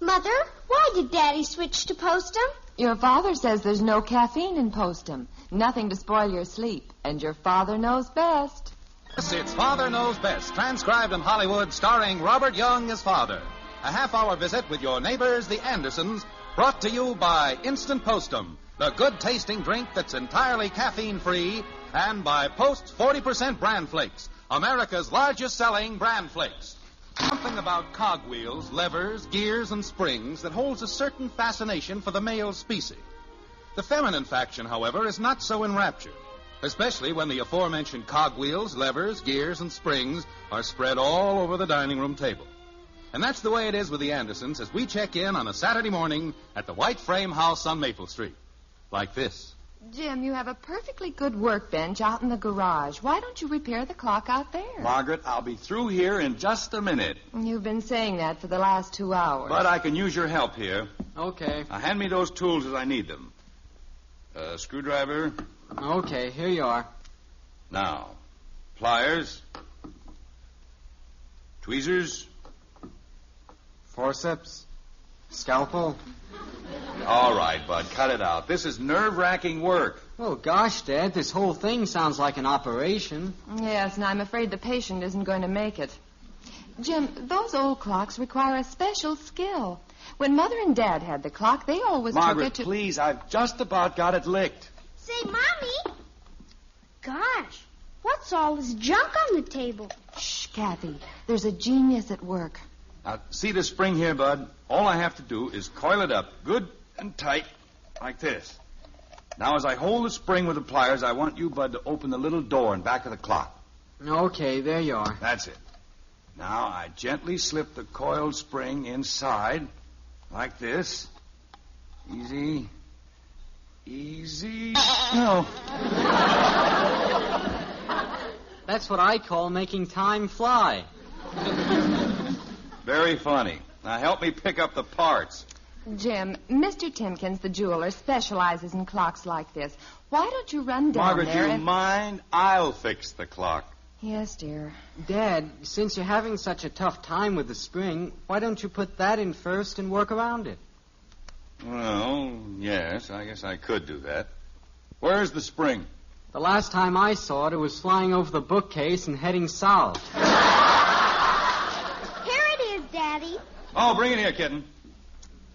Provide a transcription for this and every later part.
Mother, why did Daddy switch to Postum? Your father says there's no caffeine in Postum. Nothing to spoil your sleep. And your father knows best. Yes, it's Father Knows Best, transcribed in Hollywood, starring Robert Young as father. A half-hour visit with your neighbors, the Andersons, brought to you by Instant Postum, the good-tasting drink that's entirely caffeine-free, and by Post's 40% Bran Flakes, America's largest-selling Bran Flakes. Something about cogwheels, levers, gears, and springs that holds a certain fascination for the male species. The feminine faction, however, is not so enraptured, especially when the aforementioned cogwheels, levers, gears, and springs are spread all over the dining room table. And that's the way it is with the Andersons as we check in on a Saturday morning at the White Frame House on Maple Street. Like this. Jim, you have a perfectly good workbench out in the garage. Why don't you repair the clock out there? Margaret, I'll be through here in just a minute. You've been saying that for the last 2 hours. But I can use your help here. Okay. Now, hand me those tools as I need them. Screwdriver. Okay, here you are. Now, pliers. Tweezers. Forceps. Scalpel. All right, Bud, cut it out. This is nerve-wracking work. Oh, gosh, Dad, this whole thing sounds like an operation. Yes, and I'm afraid the patient isn't going to make it. Jim, those old clocks require a special skill. When Mother and Dad had the clock, they always Margaret, took it to... please, I've just about got it licked. Say, Mommy. Gosh, what's all this junk on the table? Shh, Kathy. There's a genius at work. Now, see this spring here, Bud? All I have to do is coil it up good and tight, like this. Now, as I hold the spring with the pliers, I want you, Bud, to open the little door in back of the clock. Okay, there you are. That's it. Now, I gently slip the coiled spring inside, like this. Easy. Easy. No. That's what I call making time fly. Very funny. Now, help me pick up the parts. Jim, Mr. Timkins, the jeweler, specializes in clocks like this. Why don't you run down Margaret, there you and... mind? I'll fix the clock. Yes, dear. Dad, since you're having such a tough time with the spring, why don't you put that in first and work around it? Well, yes, I guess I could do that. Where's the spring? The last time I saw it, it was flying over the bookcase and heading south. Here it is, Daddy. Oh, bring it here, kitten.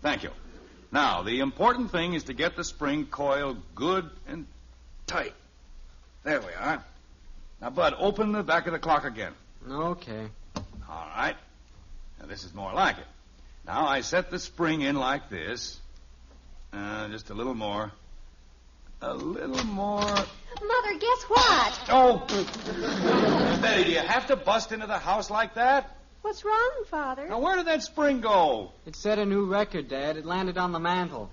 Thank you. Now, the important thing is to get the spring coiled good and tight. There we are. Now, Bud, open the back of the clock again. Okay. All right. Now, this is more like it. Now, I set the spring in like this. Just a little more. A little more. Mother, guess what? Oh! Betty, do you have to bust into the house like that? What's wrong, Father? Now, where did that spring go? It set a new record, Dad. It landed on the mantel.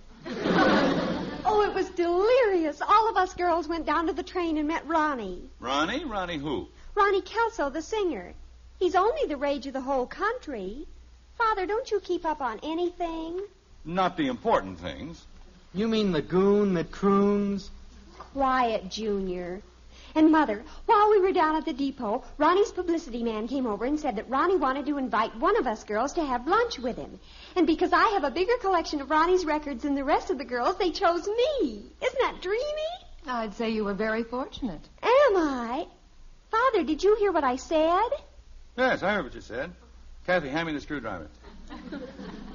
Oh, it was delirious. All of us girls went down to the train and met Ronnie. Ronnie? Ronnie who? Ronnie Kelso, the singer. He's only the rage of the whole country. Father, don't you keep up on anything? Not the important things. You mean the goon that croons? Quiet, Junior. And, Mother, while we were down at the depot, Ronnie's publicity man came over and said that Ronnie wanted to invite one of us girls to have lunch with him. And because I have a bigger collection of Ronnie's records than the rest of the girls, they chose me. Isn't that dreamy? I'd say you were very fortunate. Am I? Father, did you hear what I said? Yes, I heard what you said. Kathy, hand me the screwdriver.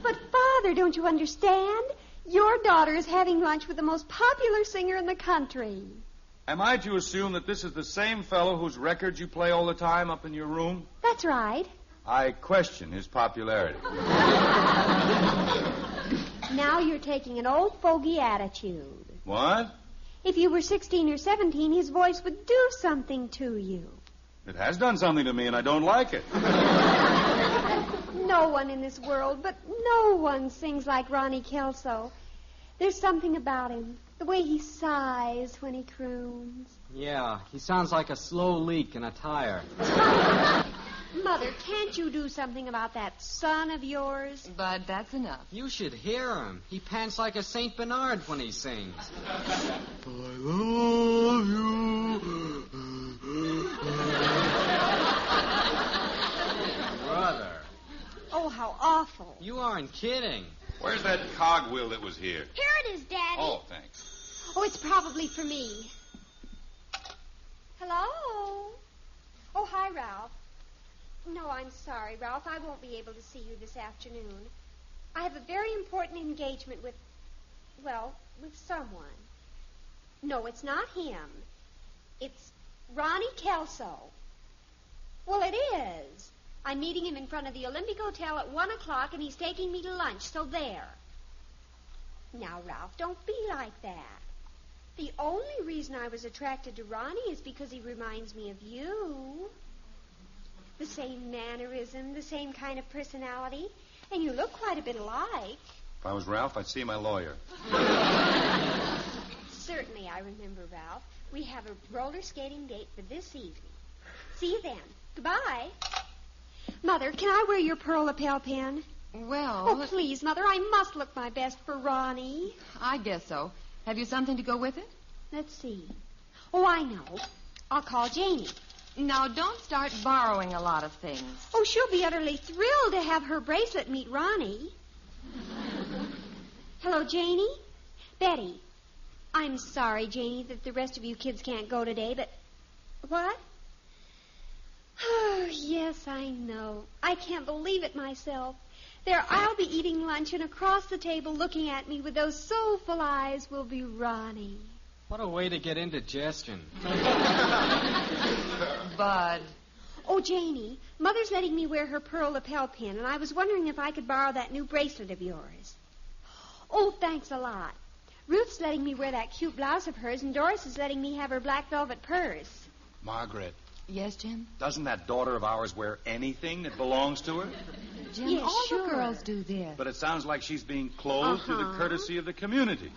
But, Father, don't you understand? Your daughter is having lunch with the most popular singer in the country. Am I to assume that this is the same fellow whose records you play all the time up in your room? That's right. I question his popularity. Now you're taking an old fogey attitude. What? If you were 16 or 17, his voice would do something to you. It has done something to me, and I don't like it. No one in this world, but no one sings like Ronnie Kelso. There's something about him. The way he sighs when he croons. Yeah, he sounds like a slow leak in a tire. Mother, can't you do something about that son of yours? Bud, that's enough. You should hear him. He pants like a St. Bernard when he sings. I love you. Brother. Oh, how how awful. You aren't kidding. Where's that cogwheel that was here? Here it is, Daddy. Oh, thanks. Oh, it's probably for me. Hello? Oh, hi, Ralph. No, I'm sorry, Ralph. I won't be able to see you this afternoon. I have a very important engagement with someone. No, it's not him. It's Ronnie Kelso. Well, it is. I'm meeting him in front of the Olympic Hotel at 1 o'clock, and he's taking me to lunch, so there. Now, Ralph, don't be like that. The only reason I was attracted to Ronnie is because he reminds me of you. The same mannerism, the same kind of personality, and you look quite a bit alike. If I was Ralph, I'd see my lawyer. Certainly, I remember, Ralph. We have a roller skating date for this evening. See you then. Goodbye. Mother, can I wear your pearl lapel pin? Well... Oh, please, Mother, I must look my best for Ronnie. I guess so. Have you something to go with it? Let's see. Oh, I know. I'll call Janie. Now, don't start borrowing a lot of things. Oh, she'll be utterly thrilled to have her bracelet meet Ronnie. Hello, Janie? Betty. I'm sorry, Janie, that the rest of you kids can't go today, but... What? Oh, yes, I know. I can't believe it myself. There I'll be eating lunch, and across the table looking at me with those soulful eyes will be Ronnie. What a way to get indigestion. Bud. Oh, Janie, Mother's letting me wear her pearl lapel pin, and I was wondering if I could borrow that new bracelet of yours. Oh, thanks a lot. Ruth's letting me wear that cute blouse of hers, and Doris is letting me have her black velvet purse. Margaret, Yes, Jim? doesn't that daughter of ours wear anything that belongs to her? Jim, Yes, all sure. the girls do this. But it sounds like she's being clothed through the Uh-huh. courtesy of the community.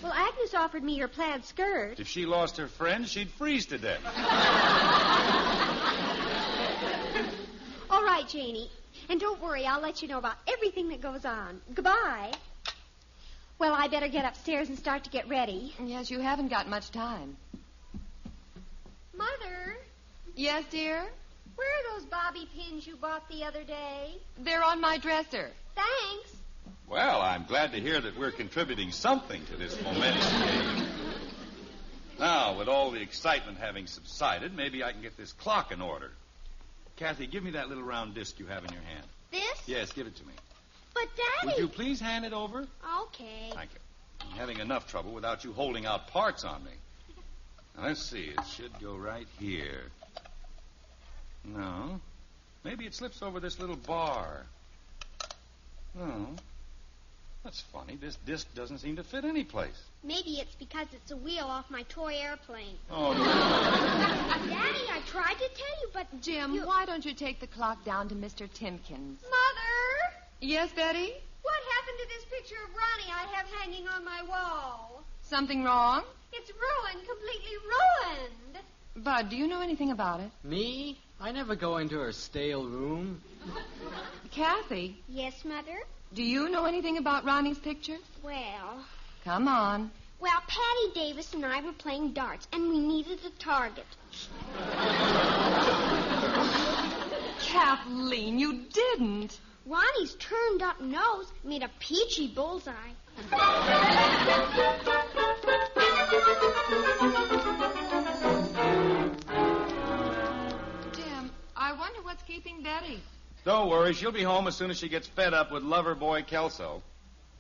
Well, Agnes offered me her plaid skirt. If she lost her friend, she'd freeze to death. All right, Janie. And don't worry, I'll let you know about everything that goes on. Goodbye. Well, I better get upstairs and start to get ready. Yes, you haven't got much time. Mother, Yes, dear? where are those bobby pins you bought the other day? They're on my dresser. Thanks. Well, I'm glad to hear that we're contributing something to this momentous game. Now, with all the excitement having subsided, maybe I can get this clock in order. Kathy, give me that little round disc you have in your hand. This? Yes, give it to me. But, Daddy... Would you please hand it over? Okay. Thank you. I'm having enough trouble without you holding out parts on me. Now, let's see. It should go right here. No. Maybe it slips over this little bar. No. That's funny. This disc doesn't seem to fit any place. Maybe it's because it's a wheel off my toy airplane. Oh, no. Daddy, I tried to tell you, but... Jim, why don't you take the clock down to Mr. Timkins? Mother, Yes, Betty? what happened to this picture of Ronnie I have hanging on my wall? Something wrong? It's ruined, completely ruined. Bud, do you know anything about it? Me? I never go into her stale room. Kathy, Yes, Mother? do you know anything about Ronnie's pictures? Well... Come on. Well, Patty Davis and I were playing darts, and we needed a target. Kathleen, you didn't. Ronnie's turned-up nose made a peachy bullseye. Jim, I wonder what's keeping Betty. Don't worry. She'll be home as soon as she gets fed up with lover boy Kelso.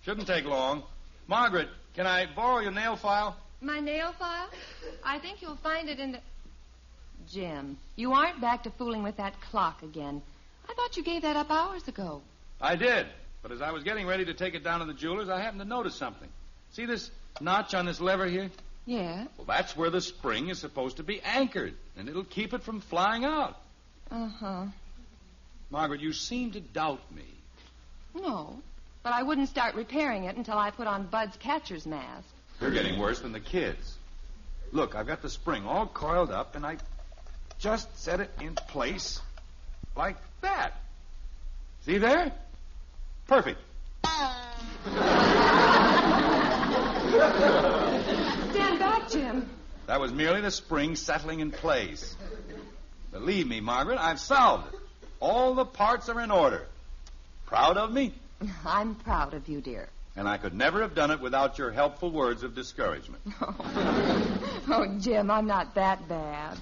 Shouldn't take long. Margaret, can I borrow your nail file? My nail file? I think you'll find it in the... Jim, you aren't back to fooling with that clock again. I thought you gave that up hours ago. I did. But as I was getting ready to take it down to the jeweler's, I happened to notice something. See this notch on this lever here? Yeah? Well, that's where the spring is supposed to be anchored, and it'll keep it from flying out. Uh-huh. Margaret, you seem to doubt me. No, but I wouldn't start repairing it until I put on Bud's catcher's mask. You're getting worse than the kids. Look, I've got the spring all coiled up, and I just set it in place like that. See there? Perfect. Stand back, Jim. That was merely the spring settling in place. Believe me, Margaret, I've solved it. All the parts are in order. Proud of me? I'm proud of you, dear. And I could never have done it without your helpful words of discouragement. Oh, Jim, I'm not that bad.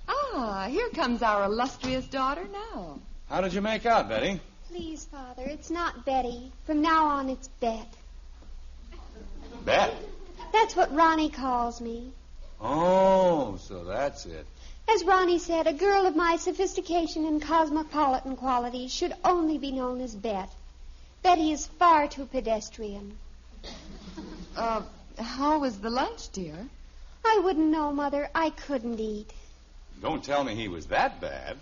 Ah, here comes our illustrious daughter now. How did you make out, Betty? Please, Father, it's not Betty. From now on, it's Bet. Bet? That's what Ronnie calls me. Oh, so that's it. As Ronnie said, a girl of my sophistication and cosmopolitan qualities should only be known as Bet. Betty is far too pedestrian. How was the lunch, dear? I wouldn't know, Mother. I couldn't eat. Don't tell me he was that bad.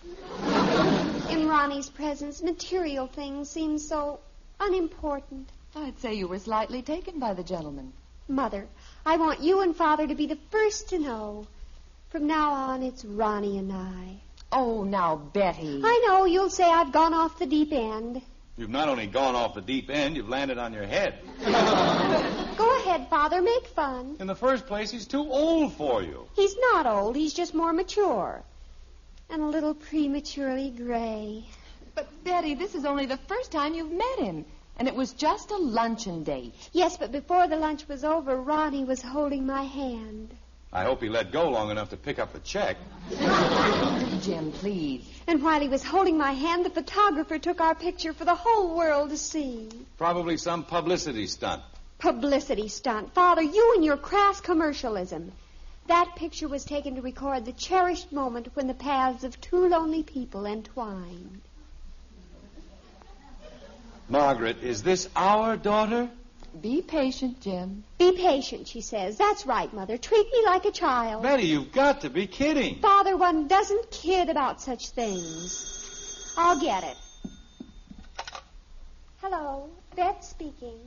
In Ronnie's presence, material things seem so unimportant. I'd say you were slightly taken by the gentleman. Mother, I want you and Father to be the first to know. From now on, it's Ronnie and I. Oh, now, Betty. I know you'll say I've gone off the deep end. You've not only gone off the deep end, you've landed on your head. Go ahead, Father. Make fun. In the first place, he's too old for you. He's not old. He's just more mature. And a little prematurely gray. But, Betty, this is only the first time you've met him. And it was just a luncheon date. Yes, but before the lunch was over, Ronnie was holding my hand. I hope he let go long enough to pick up the check. Jim, please. And while he was holding my hand, the photographer took our picture for the whole world to see. Probably some publicity stunt. Publicity stunt. Father, you and your crass commercialism. That picture was taken to record the cherished moment when the paths of two lonely people entwined. Margaret, is this our daughter? Be patient, Jim. Be patient, she says. That's right, Mother. Treat me like a child. Betty, you've got to be kidding. Father, one doesn't kid about such things. I'll get it. Hello, Beth speaking.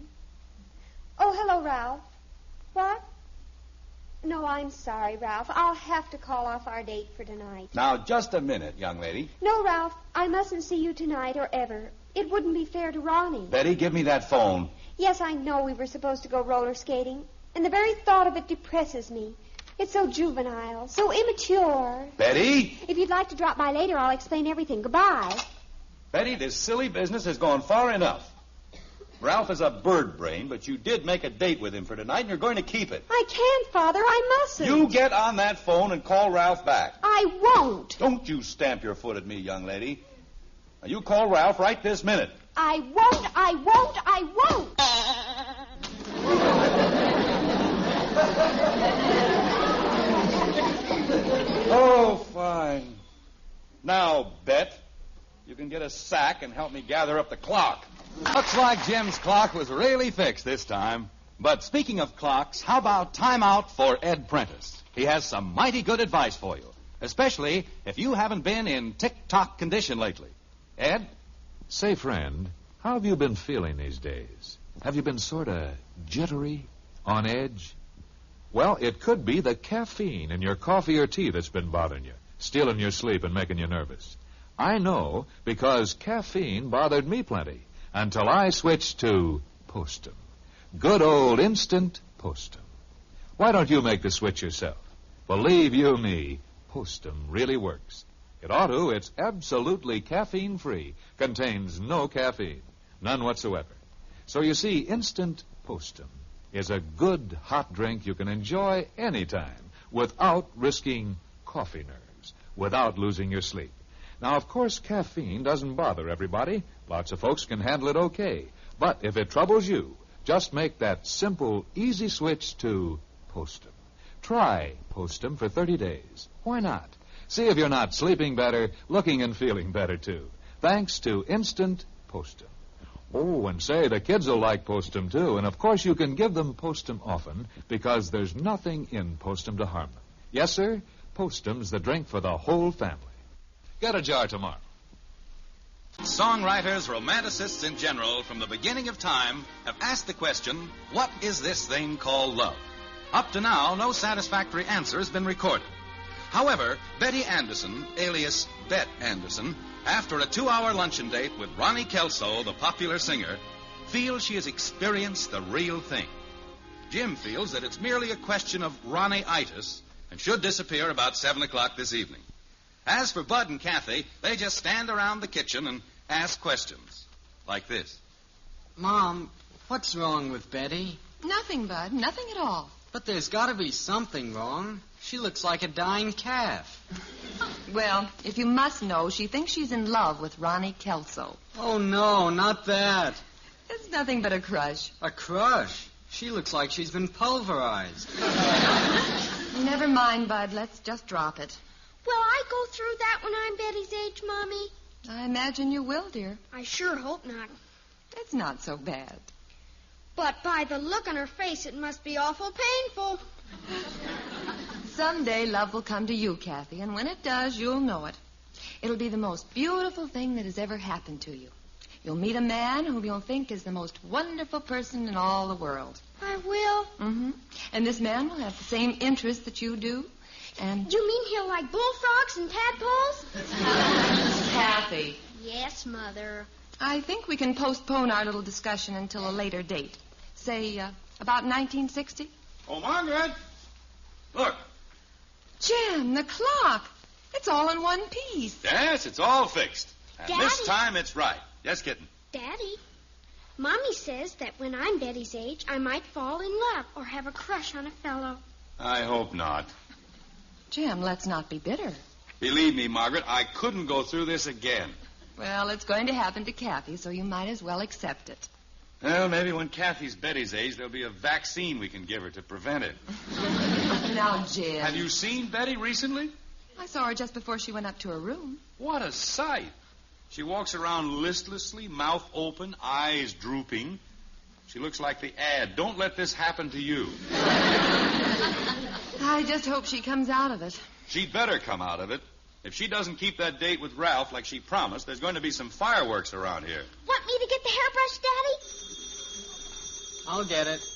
Oh, hello, Ralph. What? No, I'm sorry, Ralph. I'll have to call off our date for tonight. Now, just a minute, young lady. No, Ralph, I mustn't see you tonight or ever. It wouldn't be fair to Ronnie. Betty, give me that phone. Yes, I know we were supposed to go roller skating, and the very thought of it depresses me. It's so juvenile, so immature. Betty? If you'd like to drop by later, I'll explain everything. Goodbye. Betty, this silly business has gone far enough. Ralph is a bird brain, but you did make a date with him for tonight, and you're going to keep it. I can't, Father. I mustn't. You get on that phone and call Ralph back. I won't. Don't you stamp your foot at me, young lady. Now, you call Ralph right this minute. I won't. I won't. I won't. Oh, fine. Now, Bet, you can get a sack and help me gather up the clock. Looks like Jim's clock was really fixed this time. But speaking of clocks, how about time out for Ed Prentice? He has some mighty good advice for you, especially if you haven't been in tick-tock condition lately. Ed? Say, friend, how have you been feeling these days? Have you been sort of jittery, on edge? Well, it could be the caffeine in your coffee or tea that's been bothering you, stealing your sleep and making you nervous. I know, because caffeine bothered me plenty until I switched to Postum. Good old instant Postum. Why don't you make the switch yourself? Believe you me, Postum really works. It ought to. It's absolutely caffeine-free. Contains no caffeine. None whatsoever. So you see, instant Postum is a good hot drink you can enjoy anytime without risking coffee nerves, without losing your sleep. Now, of course, caffeine doesn't bother everybody. Lots of folks can handle it okay. But if it troubles you, just make that simple, easy switch to Postum. Try Postum for 30 days. Why not? See if you're not sleeping better, looking and feeling better, too. Thanks to Instant Postum. Oh, and say, the kids will like Postum, too. And, of course, you can give them Postum often because there's nothing in Postum to harm them. Yes, sir, Postum's the drink for the whole family. Get a jar tomorrow. Songwriters, romanticists in general, from the beginning of time, have asked the question, what is this thing called love? Up to now, no satisfactory answer has been recorded. However, Betty Anderson, alias Bet Anderson, after a 2-hour luncheon date with Ronnie Kelso, the popular singer, feels she has experienced the real thing. Jim feels that it's merely a question of Ronnie-itis and should disappear about 7 o'clock this evening. As for Bud and Kathy, they just stand around the kitchen and ask questions. Like this. Mom, what's wrong with Betty? Nothing, Bud. Nothing at all. But there's got to be something wrong. She looks like a dying calf. Well, if you must know, she thinks she's in love with Ronnie Kelso. Oh, no, not that. It's nothing but a crush. A crush? She looks like she's been pulverized. Never mind, Bud. Let's just drop it. Will I go through that when I'm Betty's age, Mommy? I imagine you will, dear. I sure hope not. It's not so bad. But by the look on her face, it must be awful painful. Someday love will come to you, Kathy, and when it does, you'll know it. It'll be the most beautiful thing that has ever happened to you. You'll meet a man whom you'll think is the most wonderful person in all the world. I will? Mm-hmm. And this man will have the same interests that you do, and... You mean he'll like bullfrogs and tadpoles? Kathy. Yes, Mother. I think we can postpone our little discussion until a later date. Say, about 1960? Oh, Margaret! Look. Jim, the clock. It's all in one piece. Yes, it's all fixed. And Daddy. this time it's right. Yes, kitten? Daddy, Mommy says that when I'm Betty's age, I might fall in love or have a crush on a fellow. I hope not. Jim, let's not be bitter. Believe me, Margaret, I couldn't go through this again. Well, it's going to happen to Kathy, so you might as well accept it. Well, maybe when Kathy's Betty's age, there'll be a vaccine we can give her to prevent it. Now, Jim. Have you seen Betty recently? I saw her just before she went up to her room. What a sight. She walks around listlessly, mouth open, eyes drooping. She looks like the ad. Don't let this happen to you. I just hope she comes out of it. She'd better come out of it. If she doesn't keep that date with Ralph like she promised, there's going to be some fireworks around here. Want me to get the hairbrush, Daddy? I'll get it.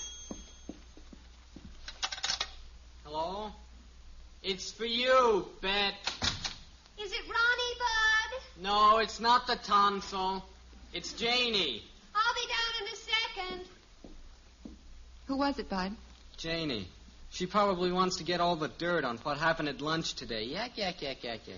Hello? It's for you, Bet. Is it Ronnie, Bud? No, it's not the tonsil. It's Janie. I'll be down in a second. Who was it, Bud? Janie. She probably wants to get all the dirt on what happened at lunch today. Yak, yak, yak, yak, yak.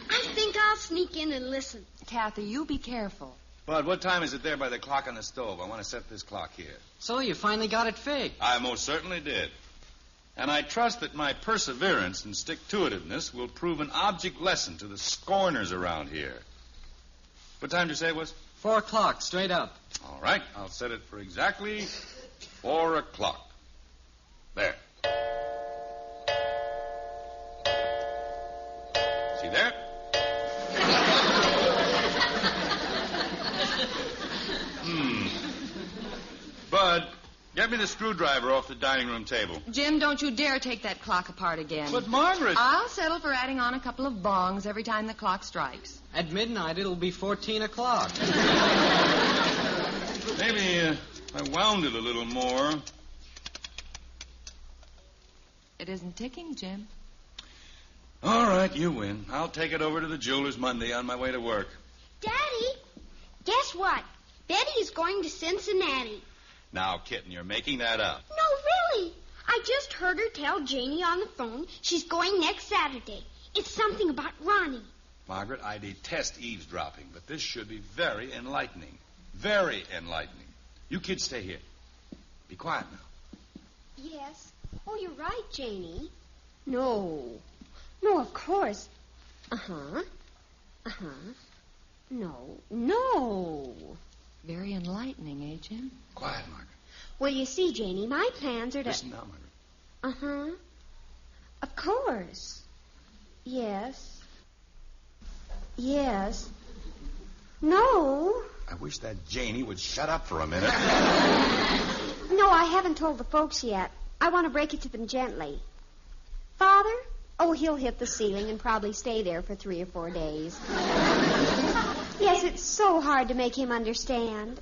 I think I'll sneak in and listen. Kathy, you be careful. Bud, what time is it there by the clock on the stove? I want to set this clock here. So you finally got it fixed. I most certainly did. And I trust that my perseverance and stick-to-itiveness will prove an object lesson to the scorners around here. What time did you say it was? 4 o'clock, straight up. All right, I'll set it for exactly 4 o'clock. There. See there? Bud, get me the screwdriver off the dining room table. Jim, don't you dare take that clock apart again. But, Margaret... I'll settle for adding on a couple of bongs every time the clock strikes. At midnight, it'll be 14 o'clock. Maybe I wound it a little more. It isn't ticking, Jim. All right, you win. I'll take it over to the jeweler's Monday on my way to work. Daddy, guess what? Betty's going to Cincinnati. Now, kitten, you're making that up. No, really. I just heard her tell Janie on the phone she's going next Saturday. It's something about Ronnie. Margaret, I detest eavesdropping, but this should be very enlightening. Very enlightening. You kids stay here. Be quiet now. Yes. Oh, you're right, Janie. No. No, of course. Uh-huh. Uh-huh. No. Very enlightening, eh, Jim? Quiet, Margaret. Well, you see, Janie, my plans are to... Listen now, Margaret. Uh-huh. Of course. Yes. No. I wish that Janie would shut up for a minute. No, I haven't told the folks yet. I want to break it to them gently. Father? Oh, he'll hit the ceiling and probably stay there for 3 or 4 days. Yes, it's so hard to make him understand.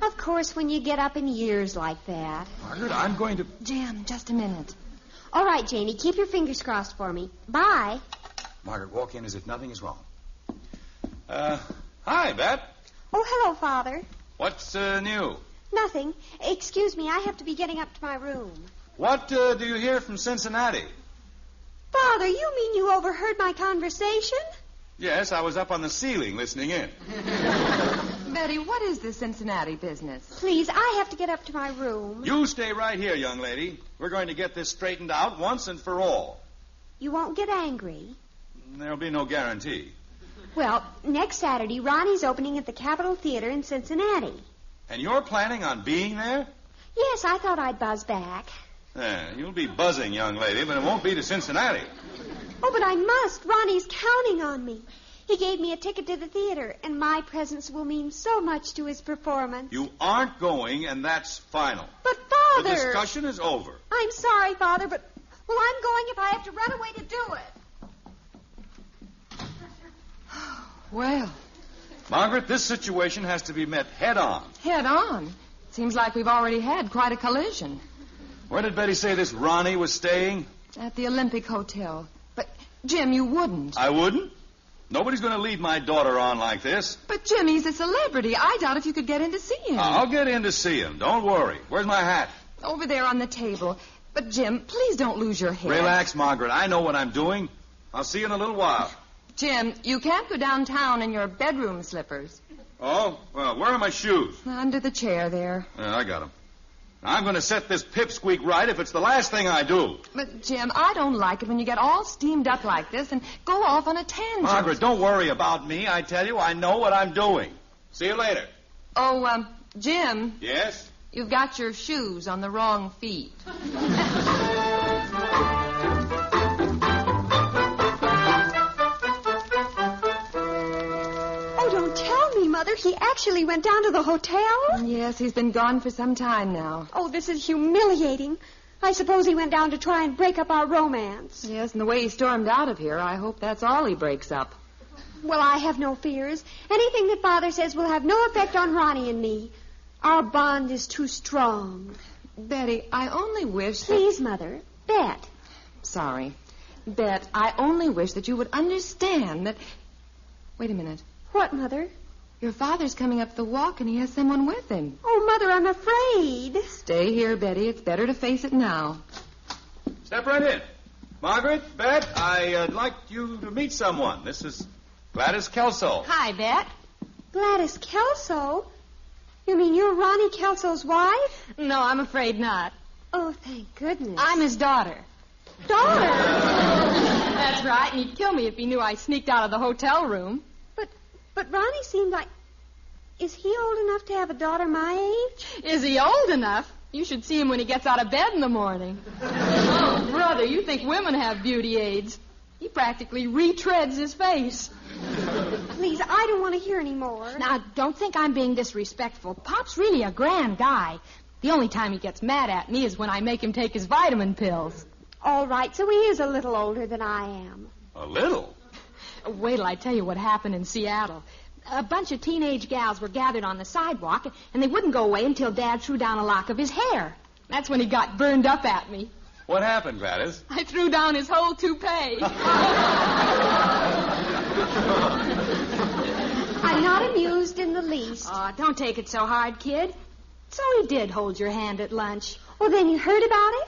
Of course, when you get up in years like that. Margaret, I'm going to... Jim, just a minute. All right, Janie, keep your fingers crossed for me. Bye. Margaret, walk in as if nothing is wrong. Hi, Bet. Oh, hello, Father. What's new? Nothing. Excuse me, I have to be getting up to my room. What do you hear from Cincinnati? Father, you mean you overheard my conversation? Yes, I was up on the ceiling listening in. Betty, what is this Cincinnati business? Please, I have to get up to my room. You stay right here, young lady. We're going to get this straightened out once and for all. You won't get angry. There'll be no guarantee. Well, next Saturday, Ronnie's opening at the Capitol Theater in Cincinnati. And you're planning on being there? Yes, I thought I'd buzz back. You'll be buzzing, young lady, but it won't be to Cincinnati. Oh, but I must. Ronnie's counting on me. He gave me a ticket to the theater, and my presence will mean so much to his performance. You aren't going, and that's final. But, Father... The discussion is over. I'm sorry, Father, but... Well, I'm going if I have to run away to do it. Well... Margaret, this situation has to be met head on. Head on? Seems like we've already had quite a collision. Where did Betty say this Ronnie was staying? At the Olympic Hotel. But, Jim, you wouldn't. I wouldn't? Nobody's going to lead my daughter on like this. But, Jim, he's a celebrity. I doubt if you could get in to see him. I'll get in to see him. Don't worry. Where's my hat? Over there on the table. But, Jim, please don't lose your head. Relax, Margaret. I know what I'm doing. I'll see you in a little while. Jim, you can't go downtown in your bedroom slippers. Oh? Well, where are my shoes? Under the chair there. Yeah, I got them. I'm going to set this pipsqueak right if it's the last thing I do. But, Jim, I don't like it when you get all steamed up like this and go off on a tangent. Margaret, don't worry about me. I tell you, I know what I'm doing. See you later. Oh, Jim. Yes? You've got your shoes on the wrong feet. Mother, he actually went down to the hotel? Yes, he's been gone for some time now. Oh, this is humiliating. I suppose he went down to try and break up our romance. Yes, and the way he stormed out of here, I hope that's all he breaks up. Well, I have no fears. Anything that Father says will have no effect on Ronnie and me. Our bond is too strong. Betty, I only wish Please, Mother. Bet. Sorry. Bet, I only wish that you would understand that... Wait a minute. What, Mother? Your father's coming up the walk, and he has someone with him. Oh, Mother, I'm afraid. Stay here, Betty. It's better to face it now. Step right in. Margaret, Bet, I'd like you to meet someone. This is Gladys Kelso. Hi, Bet. Gladys Kelso? You mean you're Ronnie Kelso's wife? No, I'm afraid not. Oh, thank goodness. I'm his daughter. Daughter? That's right, and he'd kill me if he knew I sneaked out of the hotel room. But Ronnie seemed like... Is he old enough to have a daughter my age? Is he old enough? You should see him when he gets out of bed in the morning. Oh, brother, you think women have beauty aids. He practically retreads his face. Please, I don't want to hear any more. Now, don't think I'm being disrespectful. Pop's really a grand guy. The only time he gets mad at me is when I make him take his vitamin pills. All right, so he is a little older than I am. A little? Wait till I tell you what happened in Seattle. A bunch of teenage gals were gathered on the sidewalk, and they wouldn't go away until Dad threw down a lock of his hair. That's when he got burned up at me. What happened, Gladys? I threw down his whole toupee. I'm not amused in the least. Oh, don't take it so hard, kid. So he did hold your hand at lunch. Well, then you heard about it?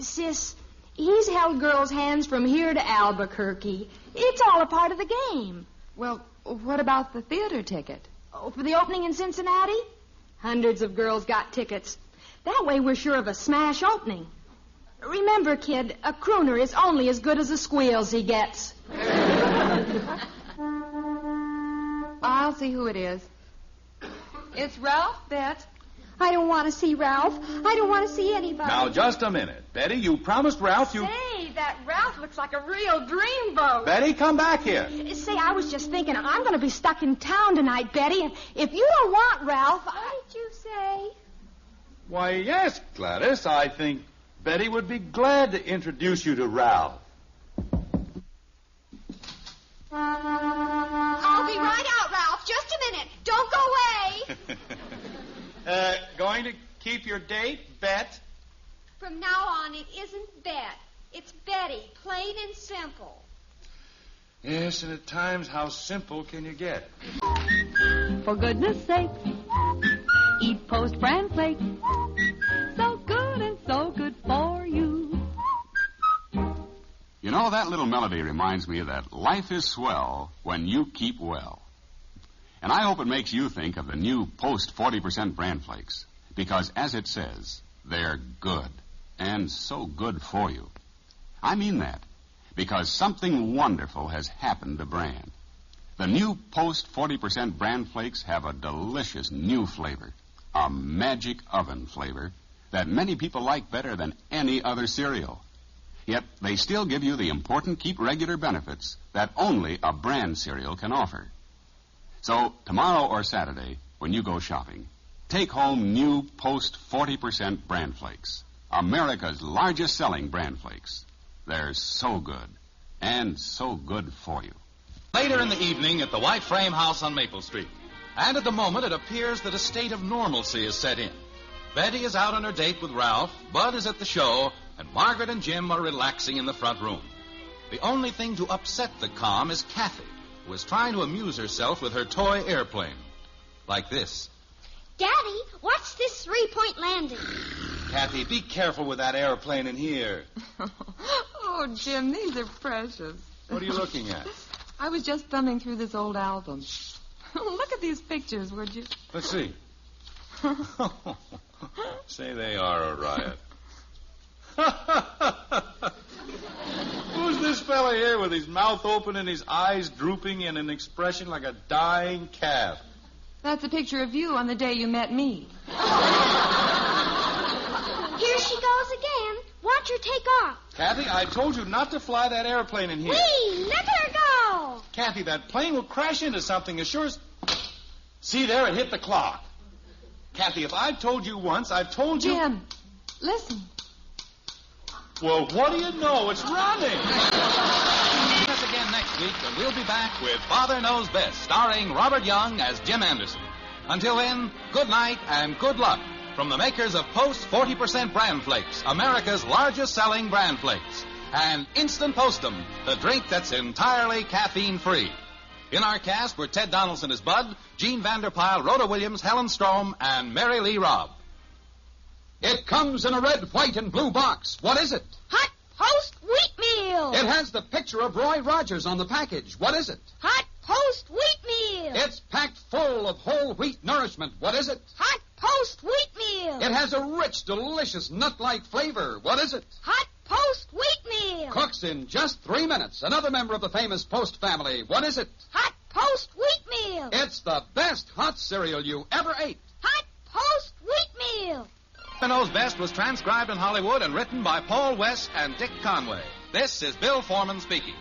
Sis, he's held girls' hands from here to Albuquerque. It's all a part of the game. Well, what about the theater ticket? Oh, for the opening in Cincinnati? Hundreds of girls got tickets. That way we're sure of a smash opening. Remember, kid, a crooner is only as good as the squeals he gets. I'll see who it is. It's Ralph, Bet. I don't want to see Ralph. I don't want to see anybody. Now, just a minute. Betty, you promised Ralph you... Say, that Ralph looks like a real dreamboat. Betty, come back here. Say, I was just thinking, I'm going to be stuck in town tonight, Betty, and if you don't want Ralph... What did you say? Why, yes, Gladys. I think Betty would be glad to introduce you to Ralph. I'll be right out, Ralph. Just a minute. Don't go away. Going to keep your date, Bet? From now on, it isn't Bet. It's Betty, plain and simple. Yes, and at times, how simple can you get? For goodness sake, eat Post Bran Flakes. So good and so good for you. You know, know, that little melody reminds me that life is swell when you keep well. And I hope it makes you think of the new Post 40% Bran Flakes. Because, as it says, they're good. And so good for you. I mean that. Because something wonderful has happened to Bran. The new Post 40% Bran Flakes have a delicious new flavor. A magic oven flavor that many people like better than any other cereal. Yet they still give you the important keep regular benefits that only a Bran cereal can offer. So, tomorrow or Saturday, when you go shopping, take home new Post 40% Bran Flakes. America's largest selling Bran Flakes. They're so good, and so good for you. Later in the evening at the White Frame House on Maple Street. And at the moment, it appears that a state of normalcy is set in. Betty is out on her date with Ralph, Bud is at the show, and Margaret and Jim are relaxing in the front room. The only thing to upset the calm is Kathy, who is trying to amuse herself with her toy airplane. Like this. Daddy, what's this three-point landing? Kathy, be careful with that airplane in here. Oh, Jim, these are precious. What are you looking at? I was just thumbing through this old album. Look at these pictures, would you? Let's see. Say they are a riot. Who's this fella here with his mouth open and his eyes drooping in an expression like a dying calf? That's a picture of you on the day you met me. Here she goes again. Watch her take off. Kathy, I told you not to fly that airplane in here. Whee! Let her go! Kathy, that plane will crash into something as sure as... See there, it hit the clock. Kathy, if I've told you once, I've told you... Jim, listen. Well, what do you know? It's running. Join us again next week, and we'll be back with Father Knows Best, starring Robert Young as Jim Henderson. Until then, good night and good luck from the makers of Post 40% Bran Flakes, America's largest selling Bran Flakes, and Instant Postum, the drink that's entirely caffeine-free. In our cast were Ted Donaldson as Bud, Jean Vander Pyl, Rhoda Williams, Helen Strom, and Mary Lee Robb. It comes in a red, white, and blue box. What is it? Hot Post Wheatmeal. It has the picture of Roy Rogers on the package. What is it? Hot Post Wheatmeal. It's packed full of whole wheat nourishment. What is it? Hot Post Wheatmeal. It has a rich, delicious, nut-like flavor. What is it? Hot Post Wheatmeal. Cooks in just 3 minutes. Another member of the famous Post family. What is it? Hot Post Wheatmeal. It's the best hot cereal you ever ate. Hot Post Wheatmeal. Father Knows Best was transcribed in Hollywood and written by Paul West and Dick Conway. This is Bill Foreman speaking.